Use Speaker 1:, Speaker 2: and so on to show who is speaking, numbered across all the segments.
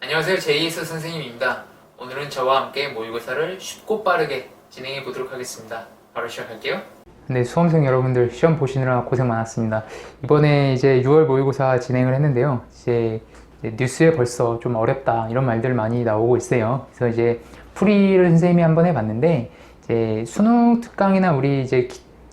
Speaker 1: 안녕하세요. 제이스 선생님입니다. 오늘은 저와 함께 모의고사를 쉽고 빠르게 진행해 보도록 하겠습니다. 바로 시작할게요.
Speaker 2: 네, 수험생 여러분들 시험 보시느라 고생 많았습니다. 이번에 이제 6월 모의고사 진행을 했는데요. 이제 뉴스에 벌써 좀 어렵다 이런 말들 많이 나오고 있어요. 그래서 이제 풀이를 선생님이 한번 해봤는데 이제 수능 특강이나 우리 이제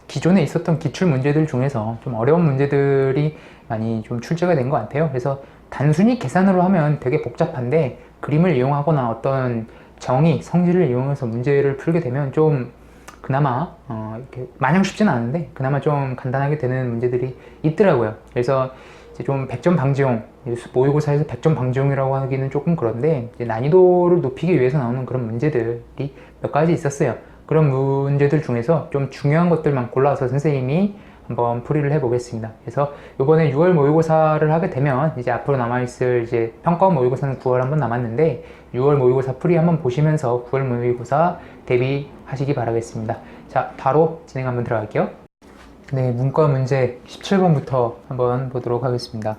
Speaker 2: 기존에 있었던 기출 문제들 중에서 좀 어려운 문제들이 많이 좀 출제가 된 것 같아요. 그래서 단순히 계산으로 하면 되게 복잡한데 그림을 이용하거나 어떤 정의, 성질을 이용해서 문제를 풀게 되면 좀 그나마 이렇게 마냥 쉽지는 않은데 그나마 좀 간단하게 되는 문제들이 있더라고요. 그래서 이제 좀 100점 방지용, 모의고사에서 100점 방지용이라고 하기는 조금 그런데 이제 난이도를 높이기 위해서 나오는 그런 문제들이 몇 가지 있었어요. 그런 문제들 중에서 좀 중요한 것들만 골라서 선생님이 한번 풀이를 해보겠습니다. 그래서 이번에 6월 모의고사를 하게 되면 이제 앞으로 남아있을 이제 평가 모의고사는 9월 한번 남았는데 6월 모의고사 풀이 한번 보시면서 9월 모의고사 대비하시기 바라겠습니다. 자, 바로 진행 한번 들어갈게요. 네, 문과 문제 17번부터 한번 보도록 하겠습니다.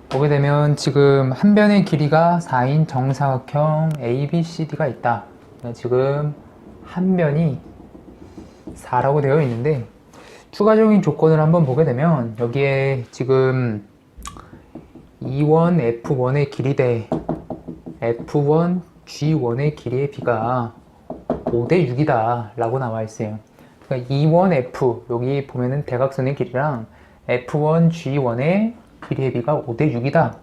Speaker 2: 보게 되면 지금 한 변의 길이가 4인 정사각형 ABCD가 있다. 지금 한 변이 4라고 되어 있는데 추가적인 조건을 한번 보게 되면 여기에 지금 E1 F1의 길이 대 F1 G1의 길이의 비가 5대 6이다 라고 나와 있어요. 그러니까 E1 F 여기 보면은 대각선의 길이랑 F1 G1의 길이의 비가 5대 6이다.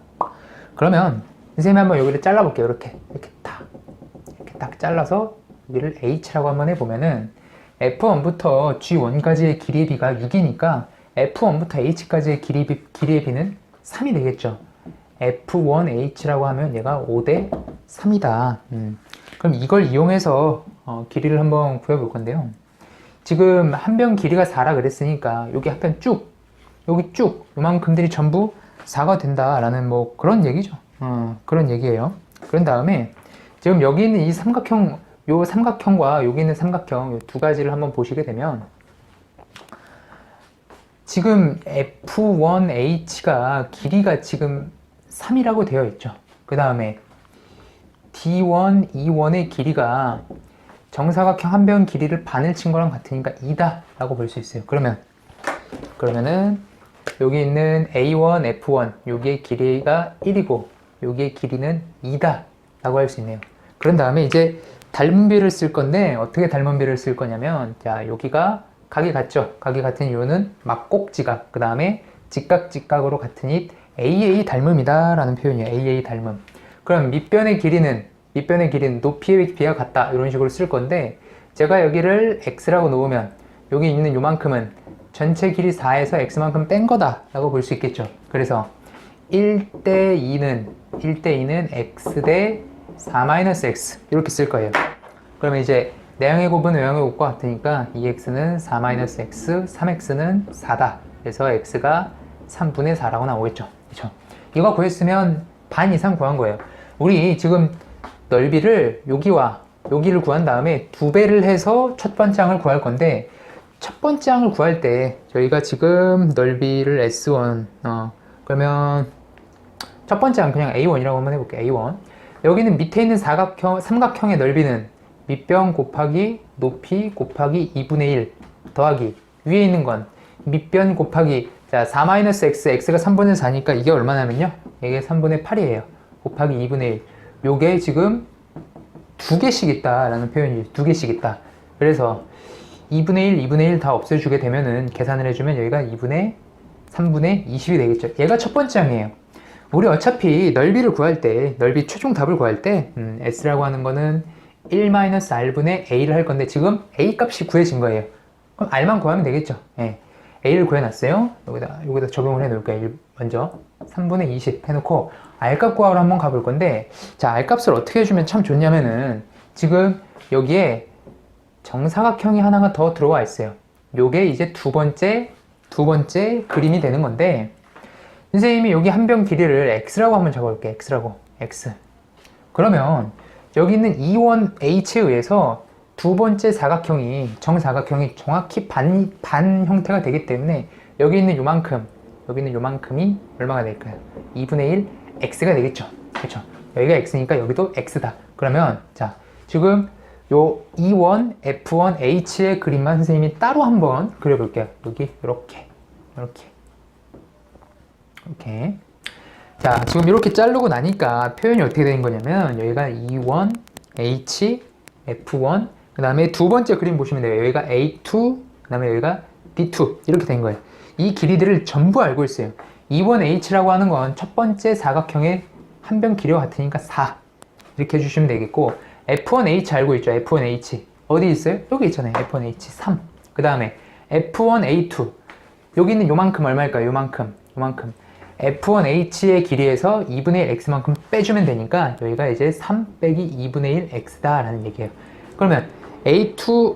Speaker 2: 그러면 선생님이 한번 여기를 잘라 볼게요. 이렇게 딱 잘라서 여기를 H라고 한번 해보면은 F1부터 G1까지의 길이의 비가 6이니까 F1부터 H까지의 길이의 비는 3이 되겠죠. F1H라고 하면 얘가 5대 3이다. 그럼 이걸 이용해서 길이를 한번 구해볼 건데요. 지금 한 변 길이가 4라 그랬으니까 여기 한 편 쭉, 여기 쭉 요만큼들이 전부 4가 된다라는 뭐 그런 얘기죠. 그런 얘기예요. 그런 다음에 지금 여기 있는 이 삼각형, 요 삼각형과 여기 있는 삼각형 요 두 가지를 한번 보시게 되면 지금 F1H가 길이가 지금 3이라고 되어 있죠. 그 다음에 D1, E1의 길이가 정사각형 한 변 길이를 반을 친 거랑 같으니까 2다 라고 볼 수 있어요. 그러면은 여기 있는 A1, F1 여기의 길이가 1이고 여기의 길이는 2다 라고 할 수 있네요. 그런 다음에 이제 닮은비를 쓸 건데 어떻게 닮은비를 쓸 거냐면 자 여기가 각이 같죠. 각이 같은 이유는 막곡지각 그 다음에 직각으로 같은 잇 AA 닮음이다 라는 표현이에요. AA 닮음. 그럼 밑변의 길이는 높이의 비가 같다 이런 식으로 쓸 건데 제가 여기를 x라고 놓으면 여기 있는 요만큼은 전체 길이 4에서 x만큼 뺀 거다 라고 볼 수 있겠죠. 그래서 1대 2는 x 대 4-x 이렇게 쓸 거예요. 그러면 이제 내항의 곱은 외항의 곱과 같으니까 2x는 4-x, 3x는 4다. 그래서 x가 3분의 4라고 나오겠죠. 그렇죠? 이거 구했으면 반 이상 구한 거예요. 우리 지금 넓이를 여기와 여기를 구한 다음에 2배를 해서 첫 번째 항을 구할 건데 첫 번째 항을 구할 때 저희가 지금 넓이를 S1 그러면 첫 번째 항 그냥 A1이라고 한번 해볼게요. A1 여기는 밑에 있는 삼각형의 넓이는 밑변 곱하기 높이 곱하기 2분의 1 더하기 위에 있는 건 밑변 곱하기 자 4-x, x가 3분의 4니까 이게 얼마냐면요 이게 3분의 8이에요 곱하기 2분의 1 요게 지금 2개씩 있다 라는 표현이 2개씩 있다. 그래서 2분의 1, 2분의 1 다 없애주게 되면은 계산을 해주면 여기가 3분의 20이 되겠죠. 얘가 첫 번째 항이에요. 우리 어차피 넓이를 구할 때 넓이 최종 답을 구할 때 S라고 하는 거는 1-R분의 A를 할 건데 지금 A 값이 구해진 거예요. 그럼 R만 구하면 되겠죠. 예. A를 구해놨어요. 여기다 적용을 해놓을게요. 먼저 3분의 20 해놓고 R값 구하러 한번 가볼 건데 자 R값을 어떻게 해주면 참 좋냐면은 지금 여기에 정사각형이 하나가 더 들어와 있어요. 요게 이제 두 번째 그림이 되는 건데 선생님이 여기 한 변 길이를 x라고 한번 적어볼게요. x 그러면 여기 있는 E1H에 의해서 두 번째 정사각형이 정확히 반 형태가 되기 때문에 여기 있는 요만큼이 얼마가 될까요? 2분의 1 x가 되겠죠. 그렇죠? 여기가 x니까 여기도 x다. 그러면 자, 지금 요 E1, F1, H의 그림만 선생님이 따로 한번 그려볼게요. 여기 이렇게 자, 지금 이렇게 자르고 나니까 표현이 어떻게 된 거냐면 여기가 E1, H, F1 그 다음에 두 번째 그림 보시면 돼요. 여기가 A2 그 다음에 여기가 B2 이렇게 된 거예요. 이 길이들을 전부 알고 있어요. E1H라고 하는 건 첫 번째 사각형의 한 변 길이와 같으니까 4 이렇게 해주시면 되겠고 F1H 알고 있죠? F1H 어디 있어요? 여기 있잖아요. F1H 3 그 다음에 F1A2 여기 있는 요만큼 얼마일까요? 요만큼 F1H의 길이에서 2분의 1 X만큼 빼주면 되니까 여기가 이제 3 빼기 2분의 1 X다 라는 얘기예요. 그러면 A2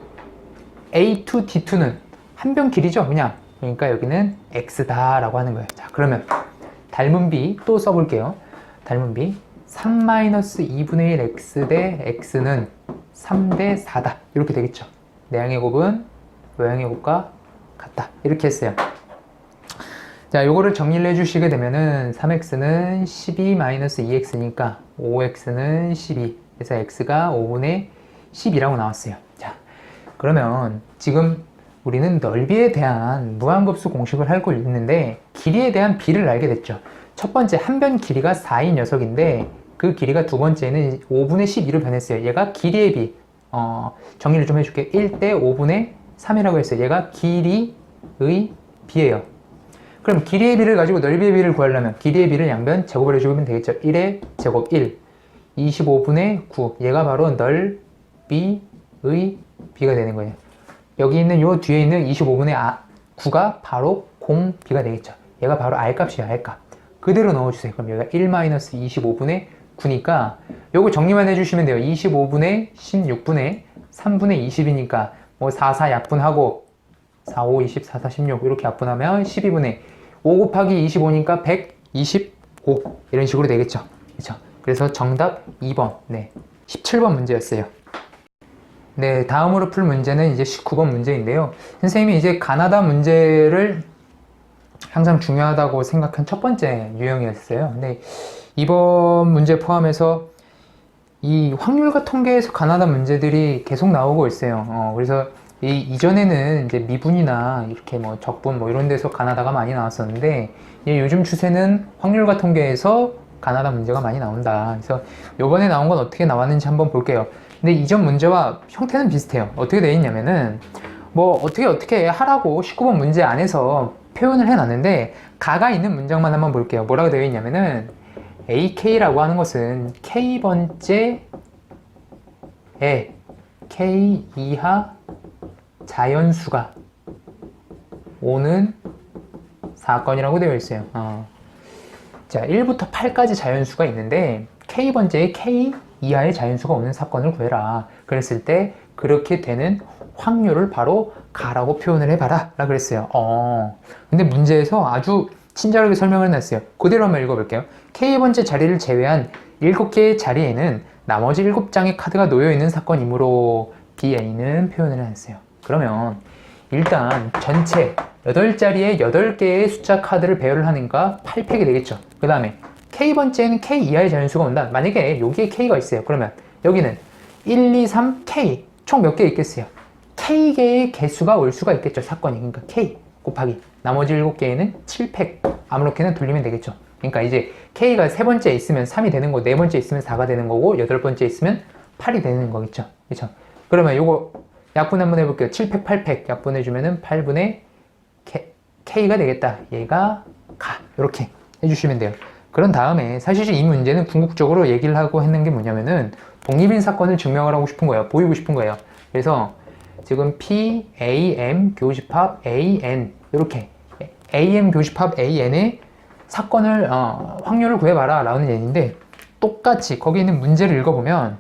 Speaker 2: D2는 한 변 길이죠? 그냥 그러니까 여기는 X다 라고 하는 거예요. 자, 그러면 닮은 B 또 써볼게요. 닮은 B 3-2분의 1 X 대 X는 3 대 4다 이렇게 되겠죠. 내항의 곱은 외항의 곱과 같다 이렇게 했어요. 자, 요거를 정리를 해주시게 되면은 3x는 12-2x니까 5x는 12 그래서 x가 5분의 12라고 나왔어요. 자, 그러면 지금 우리는 넓이에 대한 무한급수 공식을 알고 있는데 길이에 대한 b를 알게 됐죠. 첫 번째 한 변 길이가 4인 녀석인데 그 길이가 두 번째는 5분의 12로 변했어요. 얘가 길이의 b 정리를 좀 해줄게요. 1대 5분의 3이라고 했어요. 얘가 길이의 b예요. 그럼 길이의 b를 가지고 넓이의 b를 구하려면 길이의 b를 양변 제곱을 해주면 되겠죠. 1의 제곱 1 25분의 9 얘가 바로 넓이의 b가 되는 거예요. 여기 있는 요 뒤에 있는 25분의 9가 바로 공b가 되겠죠. 얘가 바로 r값이에요. r값 그대로 넣어주세요. 그럼 여기가 1-25분의 9니까 요거 정리만 해주시면 돼요. 25분의 16분의 3분의 20이니까 뭐 4, 4 약분하고 4, 5, 20, 4, 4, 16 이렇게 약분하면 12분의 5 곱하기 25니까 125 이런 식으로 되겠죠. 그렇죠? 그래서 정답 2번, 네, 17번 문제였어요. 네, 다음으로 풀 문제는 이제 19번 문제인데요. 선생님이 이제 가나다 문제를 항상 중요하다고 생각한 첫 번째 유형이었어요. 근데 이번 문제 포함해서 이 확률과 통계에서 가나다 문제들이 계속 나오고 있어요. 그래서 이전에는 이제 미분이나 이렇게 뭐 적분 뭐 이런 데서 가나다가 많이 나왔었는데 요즘 추세는 확률과 통계에서 가나다 문제가 많이 나온다. 그래서 요번에 나온 건 어떻게 나왔는지 한번 볼게요. 근데 이전 문제와 형태는 비슷해요. 어떻게 되어 있냐면은 뭐 어떻게 하라고 19번 문제 안에서 표현을 해놨는데 가가 있는 문장만 한번 볼게요. 뭐라고 되어 있냐면은 AK라고 하는 것은 K번째에 K 이하 자연수가 오는 사건이라고 되어 있어요. 자, 1부터 8까지 자연수가 있는데 K번째에 K 이하의 자연수가 오는 사건을 구해라. 그랬을 때 그렇게 되는 확률을 바로 가라고 표현을 해봐라 라 그랬어요. 근데 문제에서 아주 친절하게 설명을 해놨어요. 그대로 한번 읽어볼게요. K번째 자리를 제외한 7개의 자리에는 나머지 7장의 카드가 놓여있는 사건이므로 BA는 표현을 해놨어요. 그러면 일단 전체 8자리에 8개의 숫자 카드를 배열을 하니까 8팩이 되겠죠. 그 다음에 K번째에는 K 이하의 자연수가 온다. 만약에 여기에 K가 있어요. 그러면 여기는 1, 2, 3, K 총 몇 개 있겠어요? K개의 개수가 올 수가 있겠죠. 사건이. 그러니까 K 곱하기 나머지 7개에는 7팩 아무렇게나 돌리면 되겠죠. 그러니까 이제 K가 세 번째 있으면 3이 되는 거고 네 번째 있으면 4가 되는 거고 여덟 번째 있으면 8이 되는 거겠죠. 그렇죠? 그러면 요거 약분 한번 해볼게요. 7팩, 8팩 약분해주면은 8분의 K가 되겠다. 얘가 가. 이렇게 해주시면 돼요. 그런 다음에 사실 이 문제는 궁극적으로 얘기를 하고 했는 게 뭐냐면은 독립인 사건을 증명을 하고 싶은 거예요. 보이고 싶은 거예요. 그래서 지금 P, A, M 교집합 A, N 이렇게 A, M 교집합 A, N의 사건을 확률을 구해봐라 라는 얘기인데 똑같이 거기 있는 문제를 읽어보면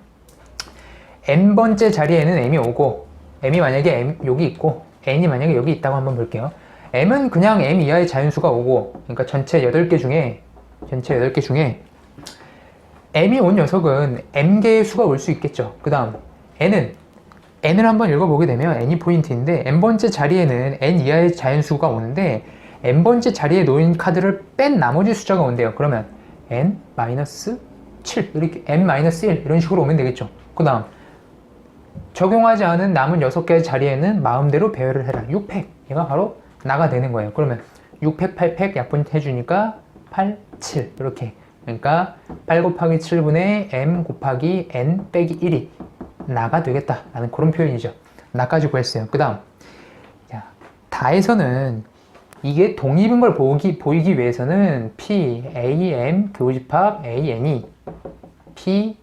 Speaker 2: N번째 자리에는 M이 오고 M이 만약에 M 여기 있고 N이 만약에 여기 있다고 한번 볼게요. M은 그냥 M 이하의 자연수가 오고 그러니까 전체 8개 중에 M이 온 녀석은 M개의 수가 올 수 있겠죠. 그 다음 N을 한번 읽어보게 되면 N이 포인트인데 N번째 자리에는 N 이하의 자연수가 오는데 N번째 자리에 놓인 카드를 뺀 나머지 숫자가 온대요. 그러면 N-7 7 이렇게 n-1 이런 식으로 오면 되겠죠. 그 다음 적용하지 않은 남은 6개의 자리에는 마음대로 배열을 해라. 6팩 얘가 바로 나가 되는 거예요. 그러면 6팩, 8팩 약분해주니까 8, 7 이렇게. 그러니까 8 곱하기 7분의 m 곱하기 n 빼기 1이 나가 되겠다 라는 그런 표현이죠. 나까지 구했어요. 그 다음 다에서는 이게 동입인 걸 보이기 위해서는 P, A, M 교집합 A, N이 P,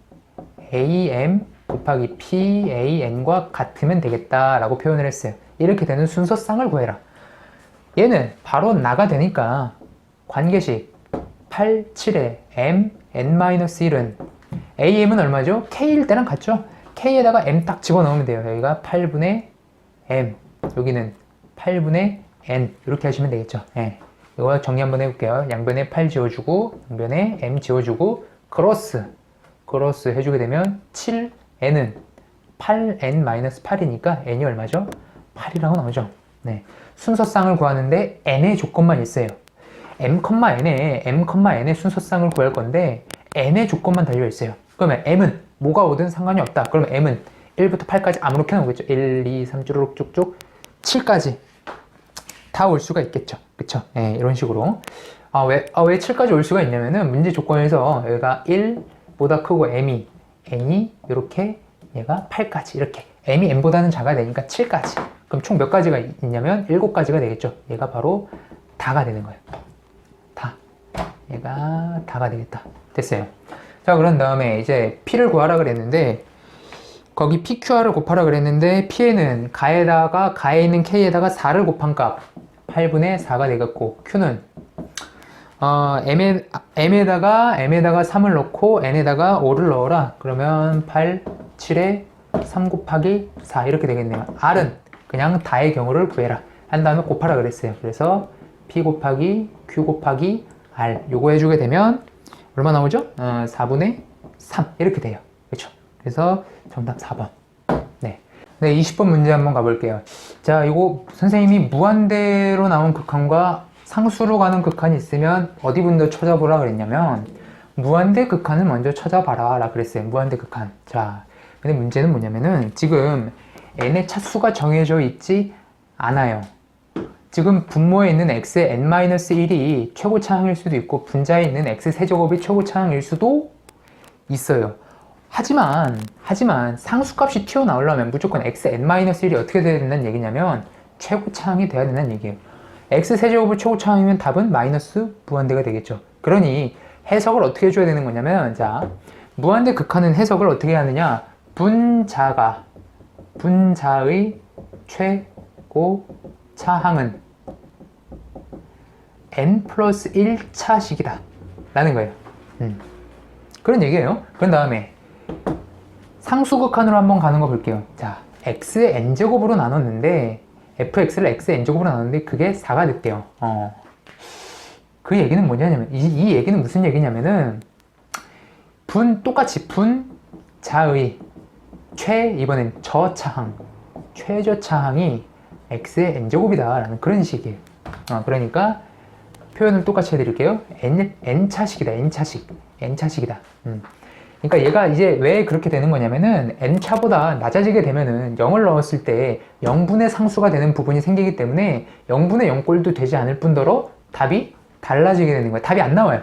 Speaker 2: A, M 곱하기 P, A, N과 같으면 되겠다라고 표현을 했어요. 이렇게 되는 순서쌍을 구해라. 얘는 바로 나가 되니까 관계식 8, 7에 M, N-1은 AM은 얼마죠? K일 때랑 같죠? K에다가 M 딱 집어넣으면 돼요. 여기가 8분의 M, 여기는 8분의 N 이렇게 하시면 되겠죠. 예. 이거 정리 한번 해볼게요. 양변에 8 지워주고 양변에 M 지워주고 크로스 해주게 되면 7N은 8N-8이니까 N이 얼마죠? 8이라고 나오죠. 네. 순서쌍을 구하는데 N의 조건만 있어요. M,N의 순서쌍을 구할 건데 N의 조건만 달려 있어요. 그러면 M은 뭐가 오든 상관이 없다. 그러면 M은 1부터 8까지 아무렇게나 오겠죠. 1, 2, 3 쭈루룩 쭉쭉 7까지 다 올 수가 있겠죠. 그쵸? 네, 이런 식으로. 왜 7까지 올 수가 있냐면은 문제 조건에서 여기가 1보다 크고 N이 이렇게 얘가 8까지 이렇게 M이 N보다는 작아야 되니까 7까지. 그럼 총 몇 가지가 있냐면 7가지가 되겠죠. 얘가 바로 다가 되는 거예요. 다. 얘가 다가 되겠다. 됐어요. 자, 그런 다음에 이제 P를 구하라 그랬는데 거기 PQR을 곱하라 그랬는데 P에는 가에 있는 K에다가 4를 곱한 값 8분의 4가 되겠고 Q는 M에다가 3을 넣고 N에다가 5를 넣어라. 그러면 8, 7에 3 곱하기 4 이렇게 되겠네요. R은 그냥 다의 경우를 구해라. 한 다음에 곱하라 그랬어요. 그래서 P 곱하기 Q 곱하기 R 요거 해주게 되면 얼마 나오죠? 4분의 3 이렇게 돼요. 그렇죠? 그래서 정답 4번. 네. 네, 20번 문제 한번 가볼게요. 자, 이거 선생님이 무한대로 나온 극한과 상수로 가는 극한이 있으면 어디 분도 찾아보라 그랬냐면 무한대 극한을 먼저 찾아봐라 라 그랬어요. 무한대 극한. 자, 근데 문제는 뭐냐면은 지금 n의 차수가 정해져 있지 않아요. 지금 분모에 있는 x의 n-1이 최고차항일 수도 있고 분자에 있는 x세제곱이 최고차항일 수도 있어요. 하지만 상수값이 튀어나오려면 무조건 x n-1이 어떻게 돼야 된다는 얘기냐면 최고차항이 돼야 된다는 얘기예요. x세제곱이 최고차항이면 답은 마이너스 무한대가 되겠죠. 그러니 해석을 어떻게 해줘야 되는 거냐면 자, 무한대 극한은 해석을 어떻게 하느냐, 분자의 최고차항은 n 플러스 1차식이다 라는 거예요. 그런 얘기예요. 그런 다음에 상수극한으로 한번 가는 거 볼게요. 자, x의 n제곱으로 나눴는데 fx를 x의 n제곱으로 나눴는데 그게 4가 됐대요. 그 얘기는 뭐냐면 이 얘기는 무슨 얘기냐면은 똑같이 분자의 이번엔 저차항 최저차항이 x의 n제곱이다 라는 그런 식이에요. 그러니까 표현을 똑같이 해드릴게요. n차식이다. n차식이다. 그러니까 얘가 이제 왜 그렇게 되는 거냐면은 n차보다 낮아지게 되면은 0을 넣었을 때 0분의 상수가 되는 부분이 생기기 때문에 0분의 0꼴도 되지 않을 뿐더러 답이 달라지게 되는 거예요. 답이 안 나와요.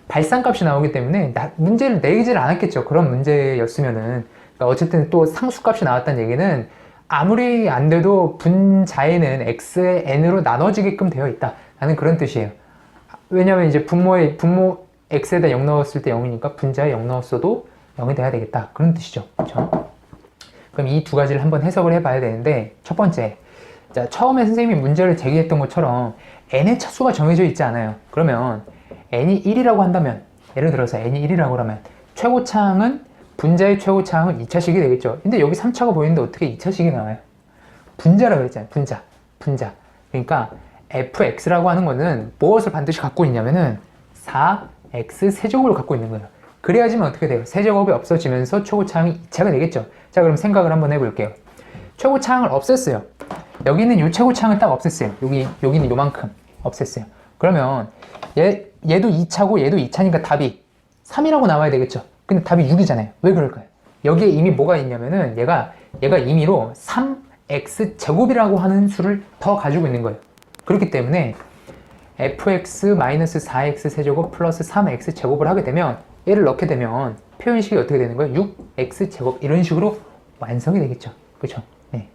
Speaker 2: 발산값이 나오기 때문에 문제를 내지를 않았겠죠. 그런 문제였으면은. 그러니까 어쨌든 또 상수값이 나왔다는 얘기는 아무리 안 돼도 분자에는 x의 n으로 나눠지게끔 되어 있다 라는 그런 뜻이에요. 왜냐면 이제 분모 x에다 0 넣었을 때 0이니까 분자에 0 넣었어도 0이 돼야 되겠다 그런 뜻이죠. 그렇죠? 그럼 이 두 가지를 한번 해석을 해봐야 되는데 첫 번째, 자, 처음에 선생님이 문제를 제기했던 것처럼 n의 차수가 정해져 있지 않아요. 그러면 n이 1이라고 한다면, 예를 들어서 n이 1이라고 하면 분자의 최고차항은 2차식이 되겠죠. 근데 여기 3차가 보이는데 어떻게 2차식이 나와요? 분자라고 그랬잖아요. 분자. 그러니까 fx라고 하는 거는 무엇을 반드시 갖고 있냐면은 4x 세제곱을 갖고 있는 거예요. 그래야지만 어떻게 돼요? 세제곱이 없어지면서 최고차항이 2차가 되겠죠. 자, 그럼 생각을 한번 해볼게요. 최고차항을 없앴어요. 여기는 이 최고차항을 딱 없앴어요. 여기는 요만큼 없앴어요. 그러면 얘도 2차고 얘도 2차니까 답이 3이라고 나와야 되겠죠. 근데 답이 6이잖아요. 왜 그럴까요? 여기에 이미 뭐가 있냐면은 얘가 임의로 3x 제곱이라고 하는 수를 더 가지고 있는 거예요. 그렇기 때문에 fx-4x 세제곱 플러스 3x 제곱을 하게 되면 얘를 넣게 되면 표현식이 어떻게 되는 거예요? 6x 제곱 이런 식으로 완성이 되겠죠. 그렇죠? 네.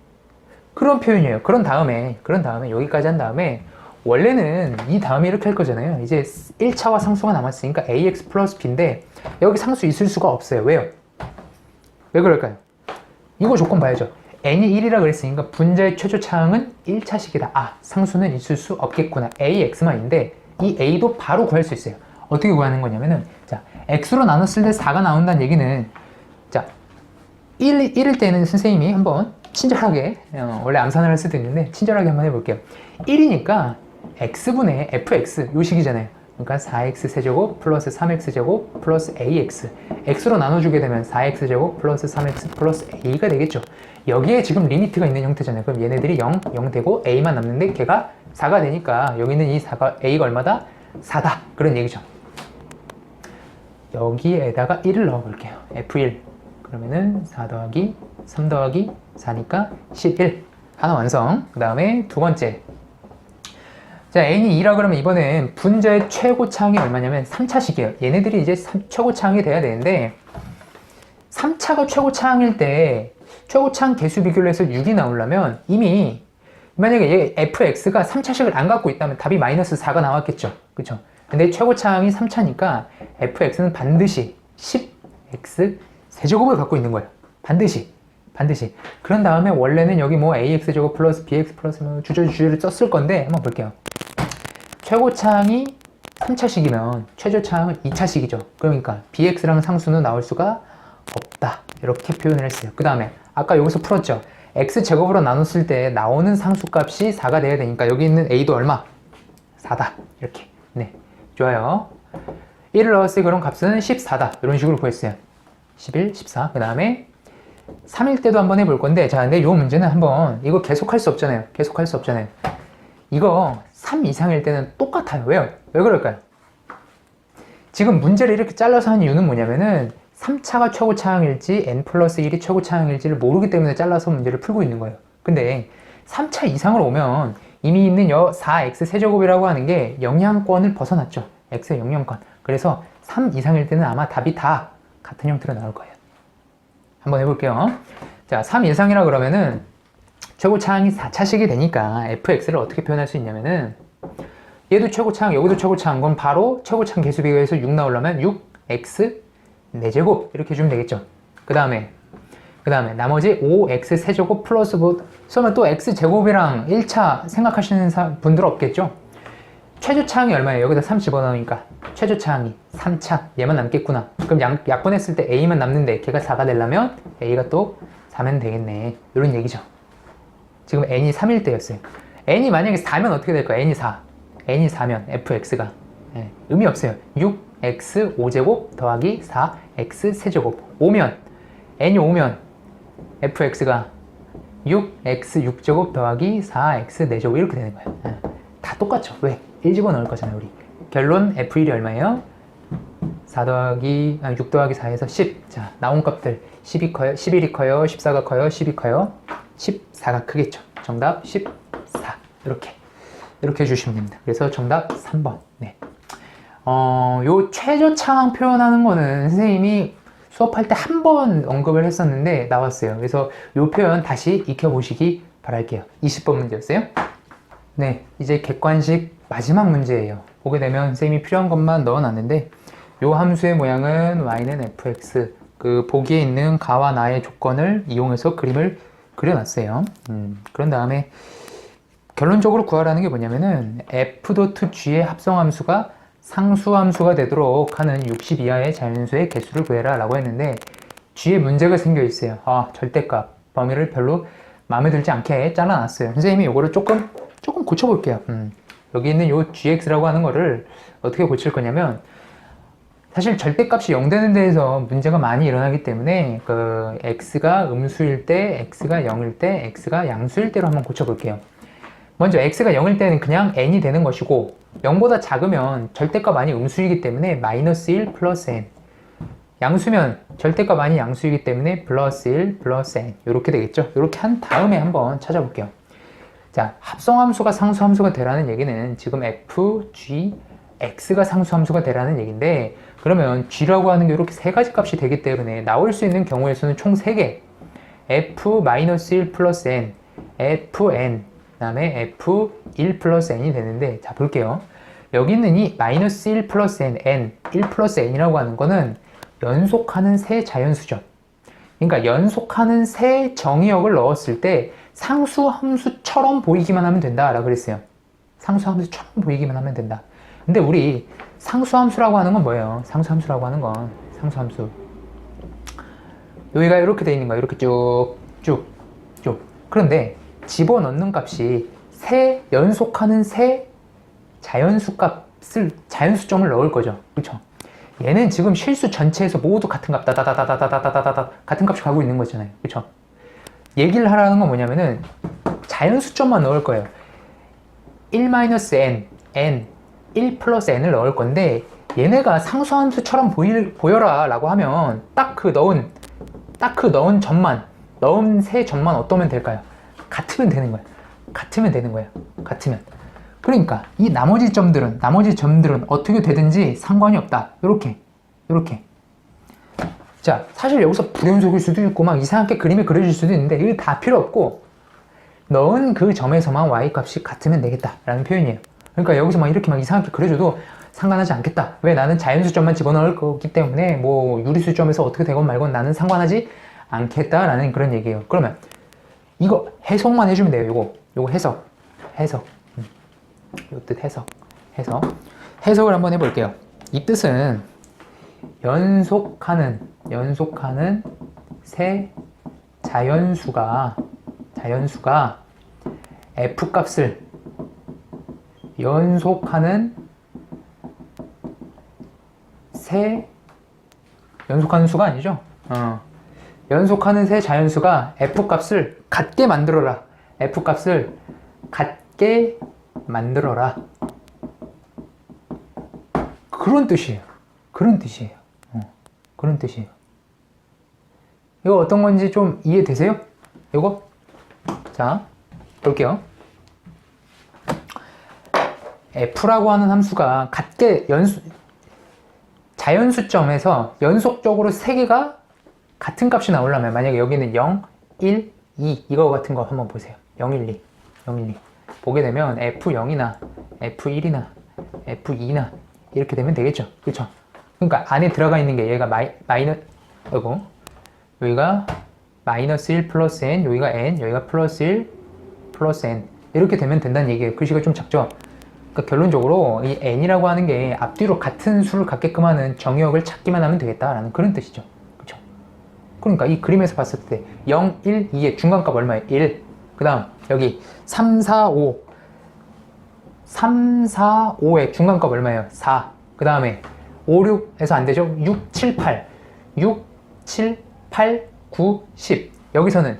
Speaker 2: 그런 표현이에요. 그런 다음에 여기까지 한 다음에 원래는 이 다음에 이렇게 할 거잖아요. 이제 1차와 상수가 남았으니까 ax 플러스 b인데 여기 상수 있을 수가 없어요. 왜요? 왜 그럴까요? 이거 조건 봐야죠. n이 1이라 그랬으니까 분자의 최초 차항은 1차식이다. 아, 상수는 있을 수 없겠구나. ax만인데 이 a도 바로 구할 수 있어요. 어떻게 구하는 거냐면은 자, x로 나눴을 때 4가 나온다는 얘기는 자, 1일 때는 선생님이 한번 친절하게 원래 암산을 할 수도 있는데 친절하게 한번 해볼게요. 1이니까 x분의 fx 요 식이잖아요. 그러니까 4x 세제곱 플러스 3x 제곱 플러스 ax x로 나눠주게 되면 4x 제곱 플러스 3x 플러스 a가 되겠죠. 여기에 지금 리미트가 있는 형태잖아요. 그럼 얘네들이 0 되고 a만 남는데 걔가 4가 되니까 여기 있는 이 4가 a가 얼마다? 4다 그런 얘기죠. 여기에다가 1을 넣어 볼게요. f1 그러면은 4 더하기 3 더하기 4니까 11 하나 완성. 그 다음에 두 번째 자, n이 2라 그러면 이번엔 분자의 최고차항이 얼마냐면 3차식이에요. 얘네들이 이제 최고차항이 돼야 되는데 3차가 최고차항일 때 최고차항 개수 비교를 해서 6이 나오려면 이미 만약에 얘 fx가 3차식을 안 갖고 있다면 답이 마이너스 4가 나왔겠죠. 그쵸? 근데 최고차항이 3차니까 fx는 반드시 10x 세제곱을 갖고 있는 거예요. 반드시. 그런 다음에 원래는 여기 뭐 ax제곱 플러스 bx 플러스 뭐 주저를 썼을 건데 한번 볼게요. 최고차항이 3차식이면 최저차항은 2차식이죠. 그러니까 bx랑 상수는 나올 수가 없다. 이렇게 표현을 했어요. 그 다음에 아까 여기서 풀었죠. x제곱으로 나눴을 때 나오는 상수값이 4가 돼야 되니까 여기 있는 a도 얼마? 4다. 이렇게. 네, 좋아요. 1을 넣었을 때 그런 값은 14다. 이런 식으로 구했어요. 11, 14. 그 다음에 3일 때도 한번 해볼 건데 자, 근데 이 문제는 한번 이거 계속할 수 없잖아요. 이거 3 이상일 때는 똑같아요. 왜요? 왜 그럴까요? 지금 문제를 이렇게 잘라서 한 이유는 뭐냐면은 3차가 최고차항일지 n 플러스 1이 최고차항일지를 모르기 때문에 잘라서 문제를 풀고 있는 거예요. 근데 3차 이상으로 오면 이미 있는 4x 세제곱이라고 하는 게 영향권을 벗어났죠. x의 영향권. 그래서 3 이상일 때는 아마 답이 다 같은 형태로 나올 거예요. 한번 해볼게요. 자, 3 이상이라 그러면은 최고차항이 4차식이 되니까 fx를 어떻게 표현할 수 있냐면은 얘도 최고차항, 여기도 최고차항 건 바로 최고차항 개수 비교해서 6 나오려면 6x 4제곱 이렇게 해주면 되겠죠. 그 다음에 나머지 5x 세제곱 플러스 뭐 설마 또 x제곱이랑 1차 생각하시는 분들 없겠죠? 최저차항이 얼마예요? 여기다 3 집어넣으니까 최저차항이 3차 얘만 남겠구나. 그럼 약분했을 때 a만 남는데 걔가 4가 되려면 a가 또 4면 되겠네. 이런 얘기죠. 지금 n이 3일 때였어요. n이 만약에 4면 어떻게 될까요? n이 4면 fx가 의미 없어요. 6x 5제곱 더하기 4x 세제곱 n이 5면 fx가 6x 6제곱 더하기 4x 4제곱 이렇게 되는 거예요. 다 똑같죠. 왜? 1 집어넣을 거잖아요. 우리 결론 f1이 얼마예요? 6 더하기 4에서 10. 자, 나온 값들 10이 커요, 11이 커요, 14가 커요, 10이 커요. 14가 크겠죠. 정답 14. 이렇게 해주시면 됩니다. 그래서 정답 3번. 네. 요 최저차항 표현하는 거는 선생님이 수업할 때 한 번 언급을 했었는데 나왔어요. 그래서 요 표현 다시 익혀보시기 바랄게요. 20번 문제였어요. 네, 이제 객관식 마지막 문제예요. 보게 되면 선생님이 필요한 것만 넣어놨는데 요 함수의 모양은 y는 fx 그 보기에 있는 가와 나의 조건을 이용해서 그림을 그려놨어요. 그런 다음에 결론적으로 구하라는 게 뭐냐면은 f.g의 합성함수가 상수함수가 되도록 하는 60 이하의 자연수의 개수를 구해라 라고 했는데 g에 문제가 생겨 있어요. 절대값 범위를 별로 마음에 들지 않게 잘라놨어요. 선생님이 이거를 조금 고쳐볼게요. 여기 있는 요 gx라고 하는 거를 어떻게 고칠 거냐면 사실 절대값이 0 되는 데에서 문제가 많이 일어나기 때문에 그 x가 음수일 때, x가 0일 때, x가 양수일 때로 한번 고쳐볼게요. 먼저 x가 0일 때는 그냥 n이 되는 것이고 0보다 작으면 절대값 아니 음수이기 때문에 마이너스 1 플러스 n 양수면 절대값 아닌 양수이기 때문에 플러스 1 플러스 n 이렇게 되겠죠. 이렇게 한 다음에 한번 찾아볼게요. 자, 합성함수가 상수함수가 되라는 얘기는 지금 f, g, x가 상수함수가 되라는 얘기인데, 그러면 g라고 하는 게 이렇게 세 가지 값이 되기 때문에 나올 수 있는 경우의 수는 총 3개, f-1 플러스 n, fn, 그 다음에 f1 플러스 n이 되는데, 자 볼게요. 여기 있는 이 마이너스 1 플러스 n, 1 플러스 n이라고 하는 거는 연속하는 세 자연수죠. 그러니까 연속하는 세 정의역을 넣었을 때 상수함수처럼 보이기만 하면 된다 라고 그랬어요. 상수함수처럼 보이기만 하면 된다. 근데 우리 상수함수라고 하는 건 뭐예요? 상수함수라고 하는 건 상수함수, 여기가 이렇게 돼 있는 거야. 이렇게 쭉쭉쭉. 그런데 집어넣는 값이 연속하는 세 자연수 값을, 자연수점을 넣을 거죠. 그렇죠? 얘는 지금 실수 전체에서 모두 같은 값, 다다다다다다다다다 같은 값이 가고 있는 거잖아요. 그렇죠? 얘기를 하라는 건 뭐냐면은 자연수점만 넣을 거예요. 1-n, n, 1 플러스 n을 넣을 건데, 얘네가 상수함수처럼 보여라 라고 하면 딱 그 넣은 점만, 넣은 세 점만 어떠면 될까요? 같으면 되는 거야. 같으면 되는 거야. 같으면. 그러니까 이 나머지 점들은 어떻게 되든지 상관이 없다. 요렇게. 자, 사실 여기서 불연속일 수도 있고 막 이상하게 그림을 그려줄 수도 있는데 이거 다 필요 없고, 넣은 그 점에서만 y 값이 같으면 되겠다 라는 표현이에요. 그러니까 여기서 막 이렇게 막 이상하게 그려줘도 상관하지 않겠다. 왜? 나는 자연수점만 집어넣을 거기 때문에 뭐 유리수점에서 어떻게 되건 말건 나는 상관하지 않겠다 라는 그런 얘기예요. 그러면 이거 해석만 해주면 돼요. 요거 해석. 요 뜻 해석을 한번 해볼게요. 이 뜻은 연속하는 세 자연수가 f 값을 연속하는 수가 아니죠. 연속하는 세 자연수가 f 값을 같게 만들어라. f 값을 같게 만들어라. 그런 뜻이에요. 그런 뜻이에요. 이거 어떤 건지 좀 이해되세요? 이거? 자, 볼게요. f라고 하는 함수가 같게 자연수점에서 연속적으로 3개가 같은 값이 나오려면, 만약에 여기는 0, 1, 2 이거 같은 거 한번 보세요. 0, 1, 2 보게 되면 f0이나 f1이나 f2나 이렇게 되면 되겠죠. 그렇죠? 그러니까 안에 들어가 있는 게 얘가 여기가 마이너스 1 플러스 n, 여기가 n, 여기가 플러스 1 플러스 n 이렇게 되면 된다는 얘기예요. 글씨가 좀 작죠? 그러니까 결론적으로 이 n이라고 하는 게 앞뒤로 같은 수를 갖게끔 하는 정의역을 찾기만 하면 되겠다라는 그런 뜻이죠. 그렇죠? 그러니까 이 그림에서 봤을 때 0, 1, 2의 중간값 얼마예요? 1. 그 다음 여기 3, 4, 5의 중간값 얼마예요? 4. 그 다음에 5, 6에서 안 되죠? 6, 7, 8 9, 10 여기서는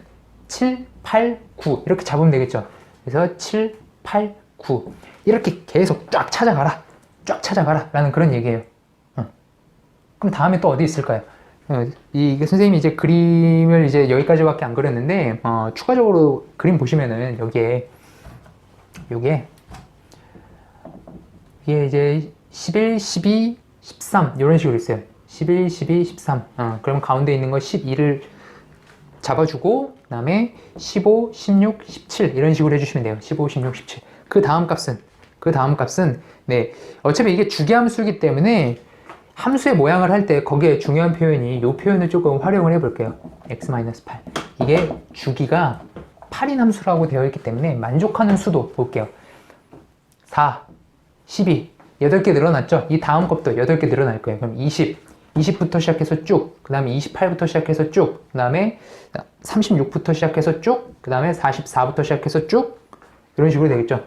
Speaker 2: 7, 8, 9 이렇게 잡으면 되겠죠. 그래서 7, 8, 9 이렇게 계속 쫙 찾아가라 라는 그런 얘기예요. 그럼 다음에 또 어디 있을까요? 이게 선생님이 이제 그림을 이제 여기까지밖에 안 그렸는데, 추가적으로 그림 보시면은 이게 이제 11, 12, 13 이런 식으로 있어요. 11, 12, 13. 그럼 가운데 있는 거 12를 잡아주고, 그 다음에 15, 16, 17 이런 식으로 해주시면 돼요. 15, 16, 17. 그 다음 값은 네, 어차피 이게 주기함수이기 때문에 함수의 모양을 할 때 거기에 중요한 표현이 이 표현을 조금 활용을 해볼게요. x-8 이게 주기가 8인 함수라고 되어 있기 때문에 만족하는 수도 볼게요. 4, 12 8개 늘어났죠? 이 다음 값도 8개 늘어날 거예요. 그럼 20부터 시작해서 쭉, 그 다음에 28부터 시작해서 쭉, 그 다음에 36부터 시작해서 쭉, 그 다음에 44부터 시작해서 쭉 이런 식으로 되겠죠.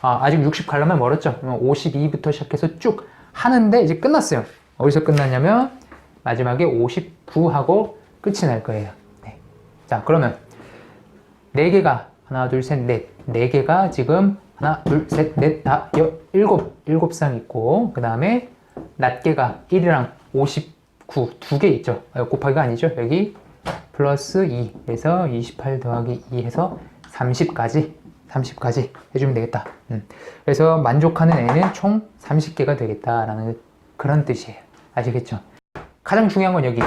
Speaker 2: 아직 60 가려면 멀었죠. 52부터 시작해서 쭉 하는데 이제 끝났어요. 어디서 끝났냐면 마지막에 59하고 끝이 날 거예요. 네. 자, 그러면 4개가 하나, 둘, 셋, 넷 4개가 지금 하나, 둘, 셋, 넷, 다, 일곱 쌍 있고, 그 다음에 낱개가 1이랑 9 두 개 있죠. 곱하기가 아니죠. 여기 플러스 2 그래서 28 더하기 2 해서 30까지 해주면 되겠다. 그래서 만족하는 n은 총 30개가 되겠다라는 그런 뜻이에요. 아시겠죠? 가장 중요한 건 여기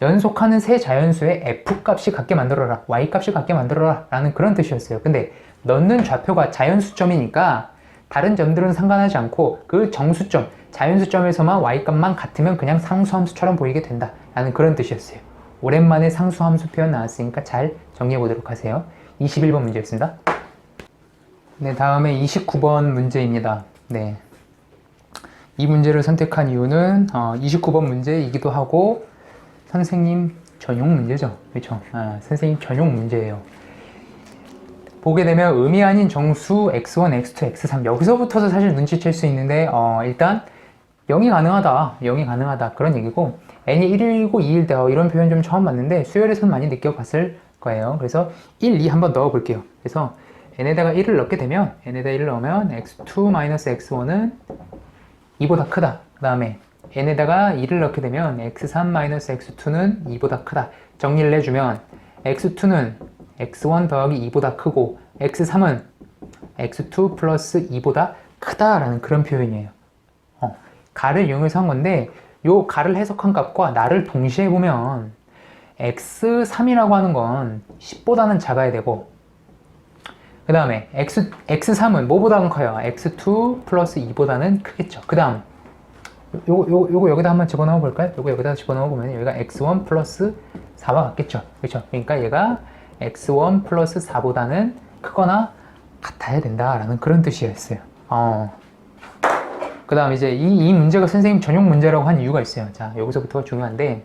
Speaker 2: 연속하는 세 자연수의 f 값이 같게 만들어라, y 값이 같게 만들어라 라는 그런 뜻이었어요. 근데 넣는 좌표가 자연수점이니까 다른 점들은 상관하지 않고 그 정수점, 자연수점에서만 y 값만 같으면 그냥 상수함수처럼 보이게 된다 라는 그런 뜻이었어요. 오랜만에 상수함수 표현 나왔으니까 잘 정리해 보도록 하세요. 21번 문제였습니다. 네, 다음에 29번 문제입니다. 네. 이 문제를 선택한 이유는 29번 문제이기도 하고 선생님 전용 문제죠. 그렇죠? 선생님 전용 문제예요. 보게 되면 의미 아닌 정수 x1, x2, x3 여기서부터도 사실 눈치챌 수 있는데 일단 0이 가능하다 그런 얘기고 n이 1이고 2일 때 이런 표현 좀 처음 봤는데 수열에서는 많이 느껴봤을 거예요. 그래서 1, 2 한번 넣어 볼게요. 그래서 n에다가 1을 넣게 되면 n에다 1을 넣으면 x2-x1은 2보다 크다. 그 다음에 n에다가 2를 넣게 되면 x3-x2는 2보다 크다. 정리를 해주면 x2는 x1 더하기 2보다 크고 x3은 x2 플러스 2보다 크다라는 그런 표현이에요. 가를 이용해서 한 건데 요 가를 해석한 값과 나를 동시에 보면 x3이라고 하는 건 10보다는 작아야 되고 그 다음에 x3은 뭐보다는 커요? x2 플러스 2보다는 크겠죠. 그 다음 요거 여기다 한번 집어넣어 볼까요? 요거 여기다 집어넣어 보면 여기가 x1 플러스 4와 같겠죠. 그렇죠? 그러니까 얘가 x1 플러스 4보다는 크거나 같아야 된다라는 그런 뜻이었어요. 그 다음 이제 이 문제가 선생님 전용 문제라고 한 이유가 있어요. 자, 여기서부터가 중요한데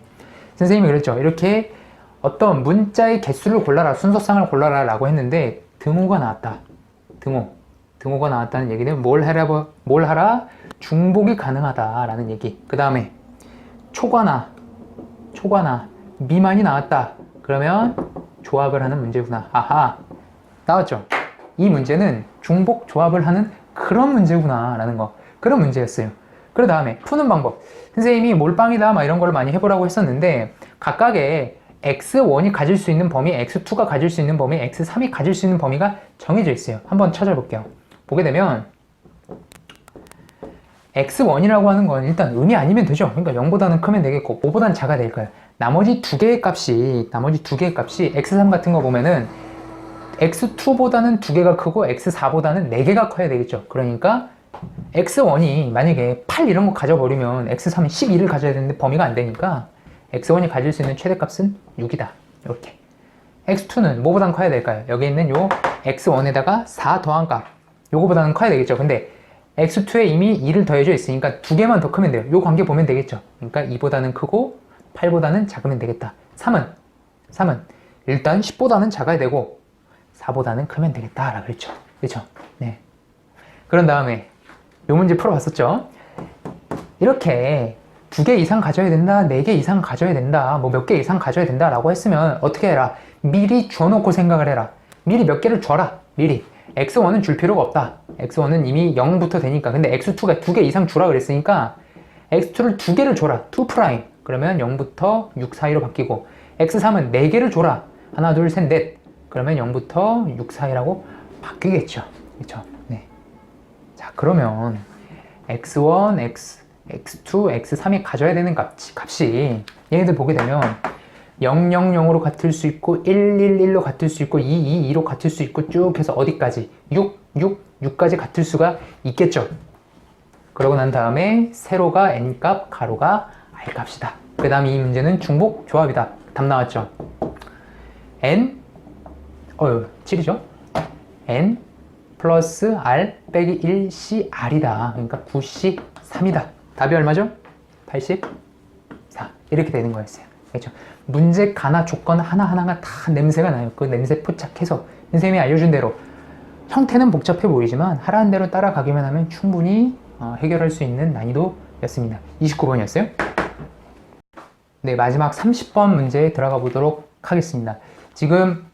Speaker 2: 선생님이 그랬죠. 이렇게 어떤 문자의 개수를 골라라, 순서상을 골라라 라고 했는데 등호가 나왔다. 등호가 나왔다는 얘기는 뭘 하라? 중복이 가능하다라는 얘기. 그 다음에 초과나 미만이 나왔다. 그러면 조합을 하는 문제구나. 아하, 나왔죠? 이 문제는 중복 조합을 하는 그런 문제구나 라는 거. 그런 문제였어요. 그 다음에 푸는 방법. 선생님이 몰빵이다 막 이런 걸 많이 해보라고 했었는데 각각의 x1이 가질 수 있는 범위, x2가 가질 수 있는 범위, x3이 가질 수 있는 범위가 정해져 있어요. 한번 찾아볼게요. 보게 되면 x1이라고 하는 건 일단 의미 아니면 되죠. 그러니까 0보다는 크면 되겠고 5보다는 작아야 될 거예요. 나머지 두 개의 값이 x3 같은 거 보면은 x2보다는 2개가 크고 x4보다는 4개가 커야 되겠죠. 그러니까 x1이 만약에 8 이런 거 가져버리면 x3은 12를 가져야 되는데 범위가 안 되니까 x1이 가질 수 있는 최대값은 6이다. 이렇게. x2는 뭐보단 커야 될까요? 여기 있는 요 x1에다가 4 더한 값. 요거보다는 커야 되겠죠. 근데 x2에 이미 2를 더해져 있으니까 2개만 더 크면 돼요. 요 관계 보면 되겠죠. 그러니까 2보다는 크고 8보다는 작으면 되겠다. 3은 일단 10보다는 작아야 되고 4보다는 크면 되겠다라고 그랬죠. 그렇죠? 네. 그런 다음에 요 문제 풀어봤었죠. 이렇게 2개 이상 가져야 된다, 4개 이상 가져야 된다, 뭐 몇 개 이상 가져야 된다 라고 했으면 어떻게 해라? 미리 줘놓고 생각을 해라. 미리 몇 개를 줘라. 미리. x1은 줄 필요가 없다. x1은 이미 0부터 되니까. 근데 x2가 2개 이상 주라 그랬으니까 x2를 2개를 줘라. 2'. 그러면 0부터 6 사이로 바뀌고 x3은 4개를 줘라. 하나, 둘, 셋, 넷. 그러면 0부터 6 사이라고 바뀌겠죠. 그렇죠? 네. 자, 그러면 x1, x2, x3이 가져야 되는 값이 얘네들 보게 되면 0, 0, 0으로 같을 수 있고 1, 1, 1로 같을 수 있고 2, 2, 2로 같을 수 있고 쭉 해서 어디까지? 6, 6, 6까지 같을 수가 있겠죠. 그러고 난 다음에 세로가 n값, 가로가 r값이다. 그 다음 이 문제는 중복 조합이다. 답 나왔죠? n 7이죠? n 플러스 r 빼기 1c r이다. 그러니까 9c 3이다. 답이 얼마죠? 84. 이렇게 되는 거였어요. 그렇죠? 문제 가나 조건 하나하나가 다 냄새가 나요. 그 냄새 포착해서 선생님이 알려준 대로 형태는 복잡해 보이지만 하라는 대로 따라가기만 하면 충분히 해결할 수 있는 난이도였습니다. 29번이었어요. 네, 마지막 30번 문제에 들어가 보도록 하겠습니다. 지금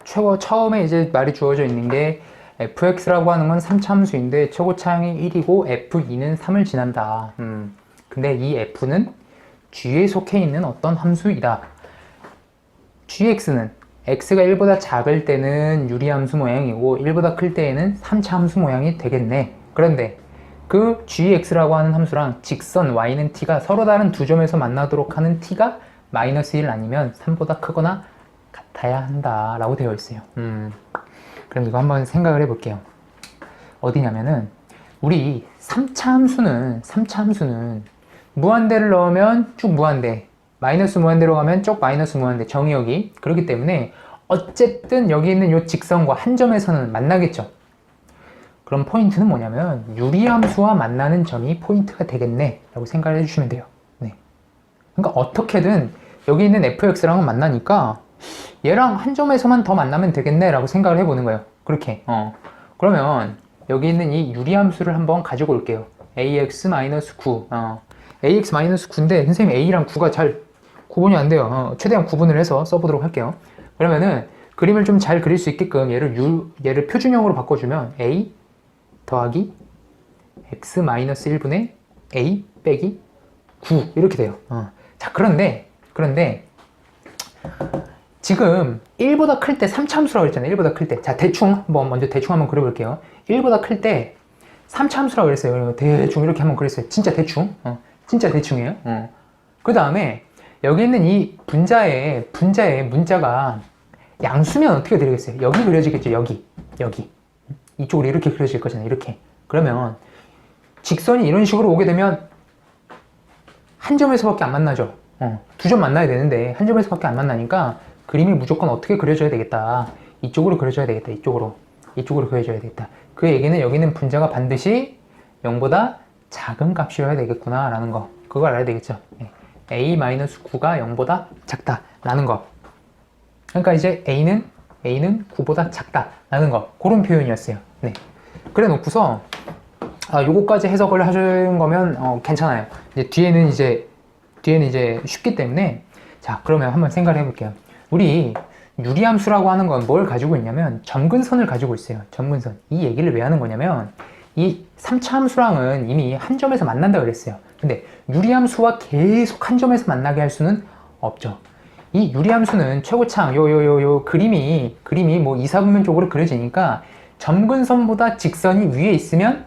Speaker 2: 처음에 이제 말이 주어져 있는 게 fx라고 하는 건 3차함수인데 최고차항이 1이고 f2는 3을 지난다. 근데 이 f는 G에 속해 있는 어떤 함수이다. gx는 x가 1보다 작을 때는 유리함수 모양이고 1보다 클 때에는 3차 함수 모양이 되겠네. 그런데 그 gx라고 하는 함수랑 직선 y는 t가 서로 다른 두 점에서 만나도록 하는 t가 마이너스 1 아니면 3보다 크거나 같아야 한다 라고 되어 있어요. 그럼 이거 한번 생각을 해볼게요. 어디냐면은 우리 3차 함수는 무한대를 넣으면 쭉 무한대, 마이너스 무한대로 가면 쭉 마이너스 무한대, 정의역이 그렇기 때문에 어쨌든 여기 있는 이 직선과 한 점에서는 만나겠죠. 그럼 포인트는 뭐냐면 유리함수와 만나는 점이 포인트가 되겠네 라고 생각을 해주시면 돼요. 네. 그러니까 어떻게든 여기 있는 fx랑은 만나니까 얘랑 한 점에서만 더 만나면 되겠네 라고 생각을 해보는 거예요. 그렇게 그러면 여기 있는 이 유리함수를 한번 가지고 올게요. ax-9 ax-9인데 선생님 a랑 9가 잘 구분이 안 돼요. 최대한 구분을 해서 써보도록 할게요. 그러면은 그림을 좀 잘 그릴 수 있게끔 얘를 표준형으로 바꿔주면 a 더하기 x-1분의 a 빼기 9 이렇게 돼요. 자, 그런데 지금 1보다 클 때 3차 함수라고 그랬잖아요. 1보다 클 때. 자, 먼저 대충 한번 그려볼게요. 1보다 클 때 3차 함수라고 그랬어요. 대충 이렇게 한번 그렸어요. 진짜 대충. 진짜 대충이에요. 그 다음에 여기 있는 이 분자의 문자가 양수면 어떻게 되겠어요? 여기 그려지겠죠. 여기. 이쪽으로 이렇게 그려질 거잖아요. 이렇게. 그러면 직선이 이런 식으로 오게 되면 한 점에서밖에 안 만나죠. 두 점 만나야 되는데 한 점에서밖에 안 만나니까 그림이 무조건 어떻게 그려져야 되겠다. 이쪽으로 그려져야 되겠다. 이쪽으로 그려져야 되겠다. 그 얘기는 여기는 분자가 반드시 0보다 작은 값이어야 되겠구나 라는 거. 그걸 알아야 되겠죠. a-9가 0보다 작다 라는 거. 그러니까 이제 a는 9보다 작다 라는 거. 그런 표현이었어요. 네. 그래 놓고서 요거까지 해석을 하신 거면 괜찮아요. 이제 뒤에는 이제 쉽기 때문에. 자, 그러면 한번 생각을 해볼게요. 우리 유리함수라고 하는 건 뭘 가지고 있냐면 점근선을 가지고 있어요. 점근선. 이 얘기를 왜 하는 거냐면 이 3차 함수랑은 이미 한 점에서 만난다고 그랬어요. 근데 유리함수와 계속 한 점에서 만나게 할 수는 없죠. 이 유리함수는 최고창 요 그림이 뭐 2, 4분면 쪽으로 그려지니까 점근선보다 직선이 위에 있으면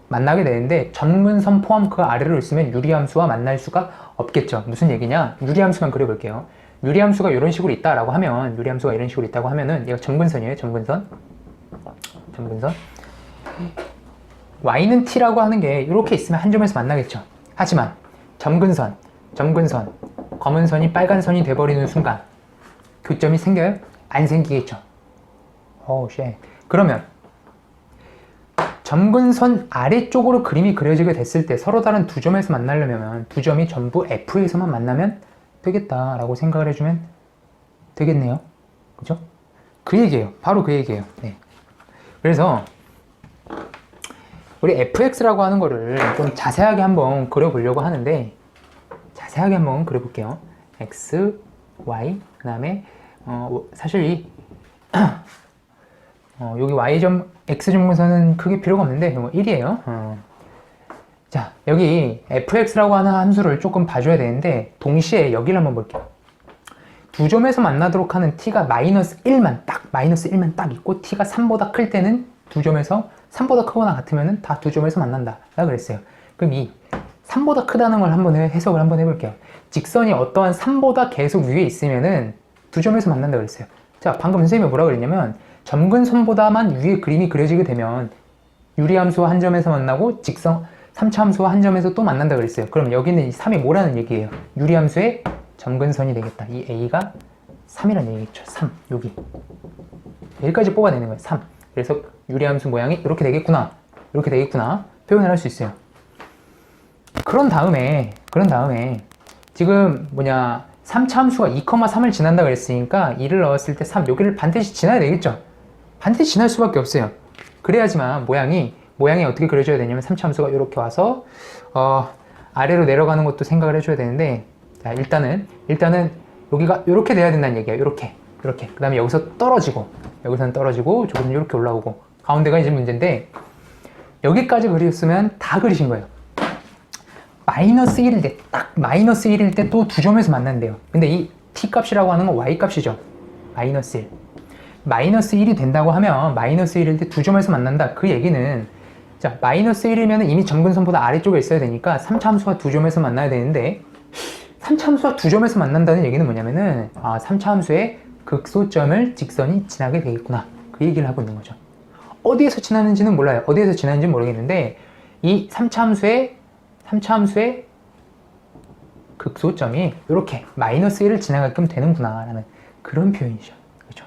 Speaker 2: 만나게 되는데 점근선 포함 그 아래로 있으면 유리함수와 만날 수가 없겠죠. 무슨 얘기냐? 유리함수만 그려볼게요. 유리함수가 이런 식으로 있다라고 하면 얘가 점근선이에요. 점근선. y는 t라고 하는 게 이렇게 있으면 한 점에서 만나겠죠. 하지만 점근선, 검은 선이 빨간 선이 돼버리는 순간 교점이 생겨요? 안 생기겠죠. 그러면 점근선 아래쪽으로 그림이 그려지게 됐을 때 서로 다른 두 점에서 만나려면 두 점이 전부 F에서만 만나면 되겠다라고 생각을 해주면 되겠네요. 그죠? 그 얘기예요. 바로 그 얘기예요. 네. 그래서 우리 fx라고 하는 거를 좀 자세하게 한번 그려보려고 하는데 자세하게 한번 그려볼게요. x, y, 그 다음에 사실 이 여기 y점 x점근선은 크게 필요가 없는데 1이에요. 자, 여기 fx라고 하는 함수를 조금 봐줘야 되는데 동시에 여기를 한번 볼게요. 두 점에서 만나도록 하는 t가 마이너스 1만 딱 있고 t가 3보다 클 때는 두 점에서 3보다 크거나 같으면 다 두 점에서 만난다 라고 그랬어요. 그럼 이 3보다 크다는 걸 한번 해석을 한번 해볼게요. 직선이 어떠한 3보다 계속 위에 있으면은 두 점에서 만난다 그랬어요. 자, 방금 선생님이 뭐라 그랬냐면 점근선보다만 위에 그림이 그려지게 되면 유리함수와 한 점에서 만나고 직선 3차 함수와 한 점에서 또 만난다 그랬어요. 그럼 여기는 이 3이 뭐라는 얘기예요? 유리함수의 점근선이 되겠다. 이 a가 3이라는 얘기겠죠. 3 여기까지 뽑아내는 거예요. 3. 그래서 유리함수 모양이 이렇게 되겠구나 표현을 할 수 있어요. 그런 다음에 지금 3차 함수가 2,3을 지난다 그랬으니까 2를 넣었을 때 3 여기를 반드시 지나야 되겠죠. 반드시 지날 수밖에 없어요. 그래야지만 모양이 어떻게 그려져야 되냐면 3차 함수가 이렇게 와서 아래로 내려가는 것도 생각을 해줘야 되는데, 자, 일단은 여기가 이렇게 돼야 된다는 얘기예요. 이렇게 그 다음에 여기서는 떨어지고 저기서는 이렇게 올라오고 가운데가 이제 문제인데, 여기까지 그렸으면 다 그리신 거예요. 마이너스 1일 때, 딱 마이너스 1일 때 또 두 점에서 만난대요. 근데 이 t 값이라고 하는 건 y 값이죠. 마이너스 1. 마이너스 1이 된다고 하면 마이너스 1일 때 두 점에서 만난다. 그 얘기는 자, 마이너스 1이면 이미 점근선보다 아래쪽에 있어야 되니까 3차 함수가 두 점에서 만나야 되는데 3차 함수가 두 점에서 만난다는 얘기는 뭐냐면은 3차 함수의 극소점을 직선이 지나게 되겠구나. 그 얘기를 하고 있는 거죠. 어디에서 지나는지는 몰라요. 어디에서 지나는지는 모르겠는데 이 3차 함수의 극소점이 이렇게 마이너스 1을 지나가게끔 되는구나 라는 그런 표현이죠. 그렇죠?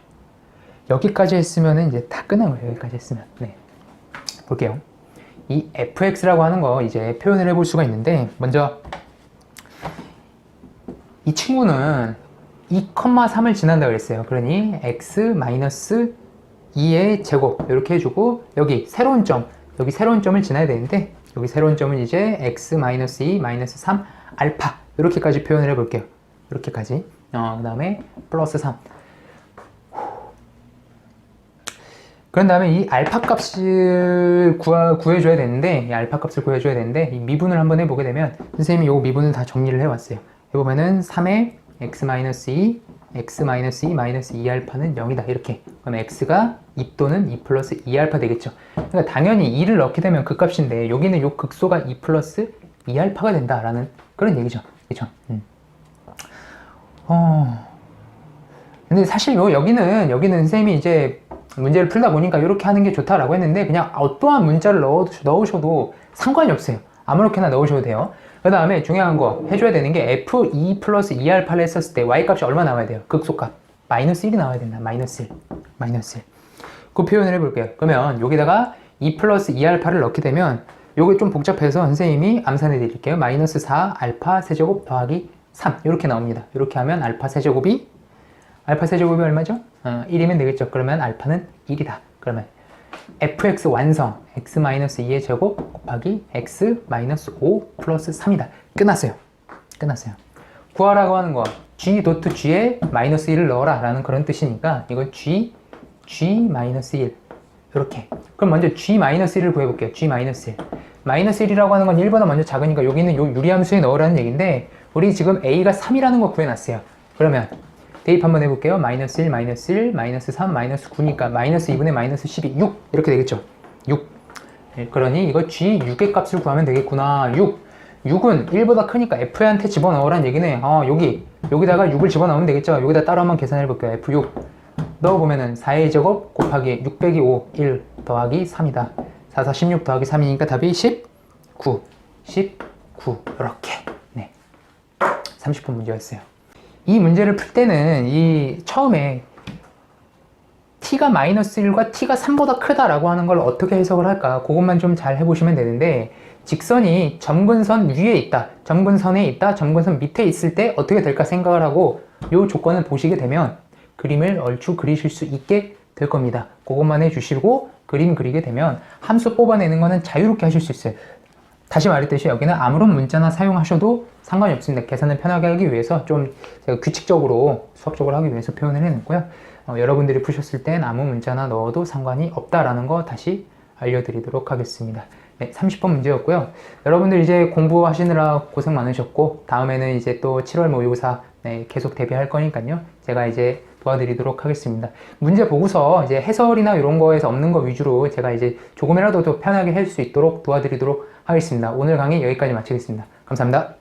Speaker 2: 여기까지 했으면 이제 다 끝난 거예요. 여기까지 했으면. 네. 볼게요. 이 fx라고 하는 거 이제 표현을 해볼 수가 있는데 먼저 이 친구는 2,3을 지난다고 그랬어요. 그러니 x-2의 제곱 이렇게 해주고 여기 새로운 점을 지나야 되는데 여기 새로운 점은 이제 x-2, -3, 알파 이렇게까지 표현을 해볼게요. 이렇게까지 그 다음에 플러스 3 그런 다음에 이 알파 값을 구해줘야 되는데 이 미분을 한번 해보게 되면 선생님이 이 미분을 다 정리를 해왔어요. 해보면은 3의 x-2 2알파는 0이다 이렇게. 그러면 x가 2 또는 2 플러스 2알파 되겠죠. 그러니까 당연히 2를 넣게 되면 그 값인데 여기는 요 극소가 2 플러스 2알파가 된다라는 그런 얘기죠. 그렇죠? 근데 사실 여기는 선생님이 이제 문제를 풀다 보니까 이렇게 하는 게 좋다라고 했는데 그냥 어떠한 문자를 넣으셔도 상관이 없어요. 아무렇게나 넣으셔도 돼요. 그 다음에 중요한 거 해줘야 되는 게 f2 플러스 2알파를 했었을 때 y값이 얼마 나와야 돼요? 극소값 마이너스 1이 나와야 된다. 마이너스 1 그 표현을 해볼게요. 그러면 여기다가 2 플러스 2알파를 넣게 되면 요게 좀 복잡해서 선생님이 암산해 드릴게요. 마이너스 4 알파 세제곱 더하기 3 이렇게 나옵니다. 이렇게 하면 알파 세제곱이 얼마죠? 1이면 되겠죠. 그러면 알파는 1이다. 그러면 fx 완성 x-2의 제곱 곱하기 x-5 플러스 3이다. 끝났어요. 구하라고 하는 거 g.g에 마이너스 1을 넣어라 라는 그런 뜻이니까 이건 g-1 이렇게. 그럼 먼저 g-1을 구해볼게요. g-1 마이너스 1이라고 하는 건 1보다 먼저 작으니까 여기는 요 유리함수에 넣으라는 얘기인데 우리 지금 a가 3이라는 거 구해놨어요. 그러면 대입 한번 해볼게요. 마이너스 1, 마이너스 3, 마이너스 9니까 마이너스 2분의 마이너스 12, 6 이렇게 되겠죠. 6. 그러니 이거 G6의 값을 구하면 되겠구나. 6은 1보다 크니까 F한테 집어넣으라는 얘기네. 여기다가 6을 집어넣으면 되겠죠. 여기다 따로 한번 계산해 볼게요. F6 넣어보면은 4의 제곱 곱하기 6 빼기 5, 1 더하기 3이다. 4, 4, 16 더하기 3이니까 답이 19 이렇게. 네. 30분 문제였어요. 이 문제를 풀 때는 이 처음에 t가 마이너스 1과 t가 3보다 크다라고 하는 걸 어떻게 해석을 할까 그것만 좀 잘 해보시면 되는데 직선이 점근선 위에 있다, 점근선에 있다, 점근선 밑에 있을 때 어떻게 될까 생각을 하고 이 조건을 보시게 되면 그림을 얼추 그리실 수 있게 될 겁니다. 그것만 해주시고 그림 그리게 되면 함수 뽑아내는 거는 자유롭게 하실 수 있어요. 다시 말했듯이 여기는 아무런 문자나 사용하셔도 상관이 없습니다. 계산을 편하게 하기 위해서 좀 제가 규칙적으로 수학적으로 하기 위해서 표현을 해냈고요. 여러분들이 푸셨을 땐 아무 문자나 넣어도 상관이 없다라는 거 다시 알려드리도록 하겠습니다. 네, 30번 문제였고요. 여러분들 이제 공부하시느라 고생 많으셨고 다음에는 이제 또 7월 모의고사 계속 대비할 거니까요. 제가 이제 도와드리도록 하겠습니다. 문제 보고서 이제 해설이나 이런 거에서 없는 거 위주로 제가 이제 조금이라도 더 편하게 할 수 있도록 도와드리도록 하겠습니다. 오늘 강의 여기까지 마치겠습니다. 감사합니다.